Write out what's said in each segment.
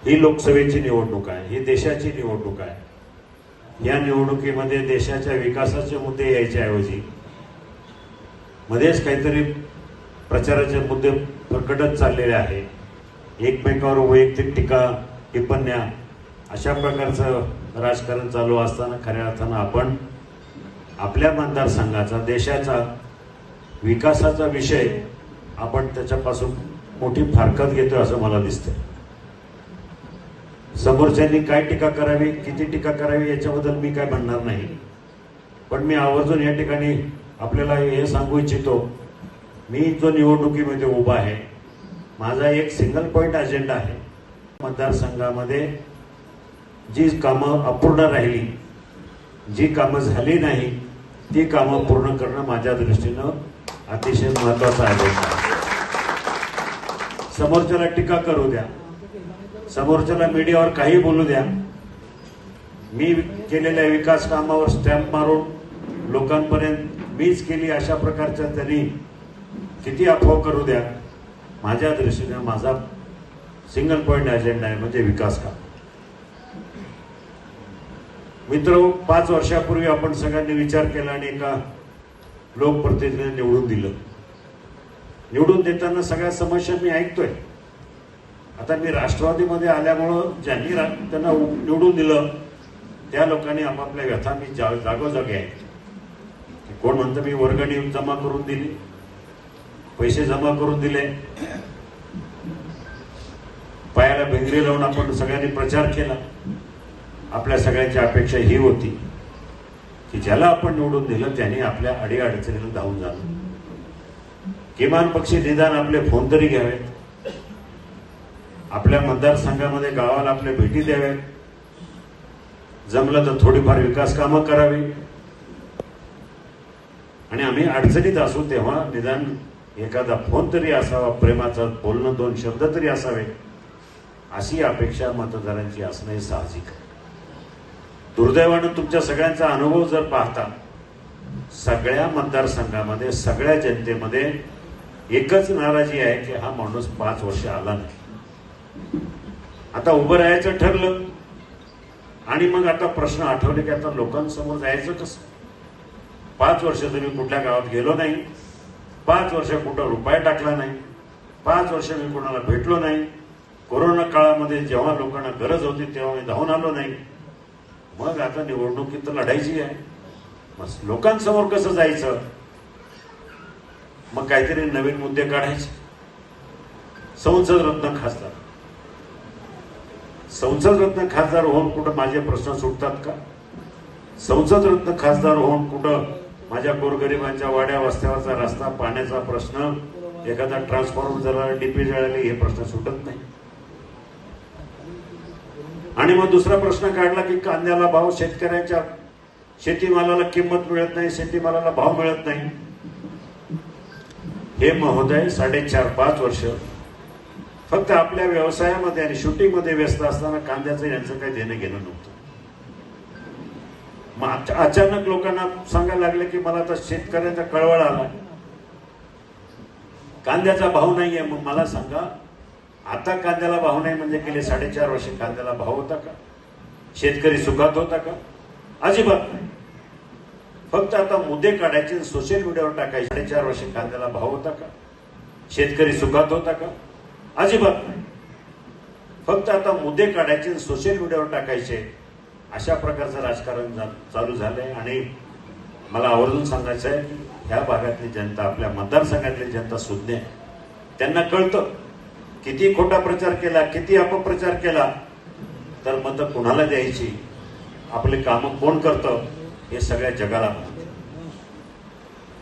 ही लोकसभेची निवडणूक आहे, ही देशाची निवडणूक आहे। या निवडणुकीमध्ये देशाच्या विकासाचे मुद्दे यायच्याऐवजी मध्येच काहीतरी प्रचाराचे मुद्दे प्रकटत चाललेले आहे। एकमेकावर वैयक्तिक टीका टिप्पण्या अशा प्रकारचं राजकारण चालू असताना खऱ्या अर्थानं आपण आपल्या मतदारसंघाचा देशाचा विकासाचा विषय आपण त्याच्यापासून मोठी फारकत घेतोय असं मला दिसतंय। समोरच्यांनी काय टीका करावी, किती टीका करावी याच्याबद्दल मी काय म्हणणार नाही, पण मी आवर्जून या ठिकाणी आपल्याला हे सांगू इच्छितो, मी जो निवडणुकीमध्ये उभा आहे माझा एक सिंगल पॉइंट अजेंडा आहे। मतदारसंघामध्ये जी कामं अपूर्ण राहिली, जी कामं झाली नाही ती कामं पूर्ण करणं माझ्या दृष्टीनं अतिशय महत्त्वाचं आहे। समोरच्याला टीका करू द्या, समोरच्याला मीडियावर काही बोलू द्या, मी केलेल्या विकास कामावर स्टॅम्प मारून लोकांपर्यंत मीच केली अशा प्रकारच्या त्यांनी किती अफवा करू द्या, माझ्या दृष्टीने माझा सिंगल पॉइंट अजेंडा आहे म्हणजे विकास काम। मित्र, 5 वर्षापूर्वी आपण सगळ्यांनी विचार केला आणि एका लोकप्रतिनिधीने निवडून दिलं। निवडून देताना सगळ्या समस्या मी ऐकतोय। आता मी राष्ट्रवादीमध्ये आल्यामुळं ज्यांनी त्यांना निवडून दिलं त्या लोकांनी आपापल्या व्यथा मी जागोजागी आहे। कोण म्हणतं मी वर्गणी जमा करून दिली, पैसे जमा करून दिले, पायाला भिंगरी लावून आपण सगळ्यांनी प्रचार केला। आपल्या सगळ्यांची अपेक्षा ही होती की ज्याला आपण निवडून दिलं त्याने आपल्या अडीअडचणीला धावून जाणं, किमान पक्षी निदान आपले फोन तरी घ्यावेत, आपल्या मतदारसंघामध्ये गावाला आपल्या भेटी द्याव्यात, जमलं तर थोडीफार विकास कामं करावी आणि आम्ही अडचणीत असू तेव्हा निदान एखादा फोन तरी असावा, प्रेमाचं बोलणं 2 शब्द तरी असावे, अशी अपेक्षा मतदारांची असणं हे साहजिक आहे। दुर्दैवानं तुमच्या सगळ्यांचा अनुभव जर पाहता सगळ्या मतदारसंघामध्ये सगळ्या जनतेमध्ये एकच नाराजी आहे की हा माणूस 5 वर्ष आला नाही। आता उभं राहायचं ठरलं आणि मग आता प्रश्न आठवले की आता लोकांसमोर जायचं कसं। 5 वर्ष तुम्ही कुठल्या गावात गेलो नाही, 5 वर्ष कुठं रुपया टाकला नाही, 5 वर्ष मी कोणाला भेटलो नाही, कोरोना काळामध्ये जेव्हा लोकांना गरज होती तेव्हा मी धावून आलो नाही, मग आता निवडणुकीत तर लढायची आहे, मग लोकांसमोर कसं जायचं। मग काहीतरी नवीन मुद्दे काढायचे। संसद रत्न खासदार, संसद रत्न खासदार होऊन कुठं माझे प्रश्न सुटतात का? संसद रत्न खासदार होऊन कुठं माझ्या गोरगरिबांच्या वाड्या वस्त्यावरचा रस्ता, पाण्याचा प्रश्न, एखादा ट्रान्सफॉर्मर जळाला, डीपी जळाली, हे प्रश्न सुटत नाही। आणि मग दुसरा प्रश्न काढला की कांद्याला भाव, शेतकऱ्यांच्या शेतीमालाला किंमत मिळत नाही, शेतीमालाला भाव मिळत नाही। हे महोदय 4.5-5 वर्ष फक्त आपल्या व्यवसायामध्ये आणि शूटिंगमध्ये व्यस्त असताना कांद्याचं यांचं काही देणं घेणं नव्हतं। मग अचानक लोकांना सांगायला लागले की मला आता शेतकऱ्यांचा कळवळ आला, कांद्याचा भाव नाहीये। मग मला सांगा, आता कांद्याला भाव नाही म्हणजे गेले 4.5 वर्ष कांद्याला भाव होता का? शेतकरी सुखात होता का? अजिबात नाही। फक्त आता मुद्दे काढायचे, सोशल मीडियावर टाकायचे। 4.5 वर्ष कांद्याला भाव होता का? शेतकरी सुखात होता का? अजिबात नाही। फक्त आता मुद्दे काढायचे, सोशल मीडियावर टाकायचे, अशा प्रकारचं राजकारण चालू झालंय। आणि मला आवर्जून सांगायचं आहे की ह्या भागातली जनता, आपल्या मतदारसंघातली जनता सुज्ञ आहे, त्यांना कळतं किती खोटा प्रचार केला, किती अपप्रचार केला तर मतं कुणाला द्यायची, आपले कामं कोण करतं हे सगळ्या जगाला माहिती।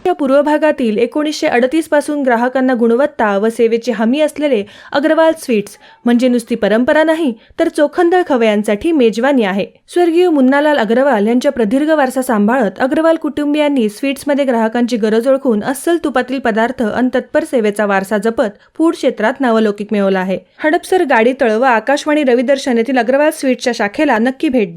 या पूर्व भागातील 1938 पासून ग्राहकांना गुणवत्ता व सेवेची हमी असलेले अग्रवाल स्वीट्स म्हणजे नुसती परंपरा नाही तर चोखंदळ खवयांसाठी मेजवानी आहे। स्वर्गीय मुन्नालाल अग्रवाल यांच्या प्रदीर्घ वारसा सांभाळत अग्रवाल कुटुंबियांनी स्वीट्समध्ये ग्राहकांची गरज ओळखून अस्सल तुपातील पदार्थ आणि तत्पर सेवेचा वारसा जपत फूड क्षेत्रात नावलौकिक मिळवला आहे। हडपसर, गाडीतळ व आकाशवाणी रविदर्शन येथील अग्रवाल स्वीट्सच्या शाखेला नक्की भेट द्या।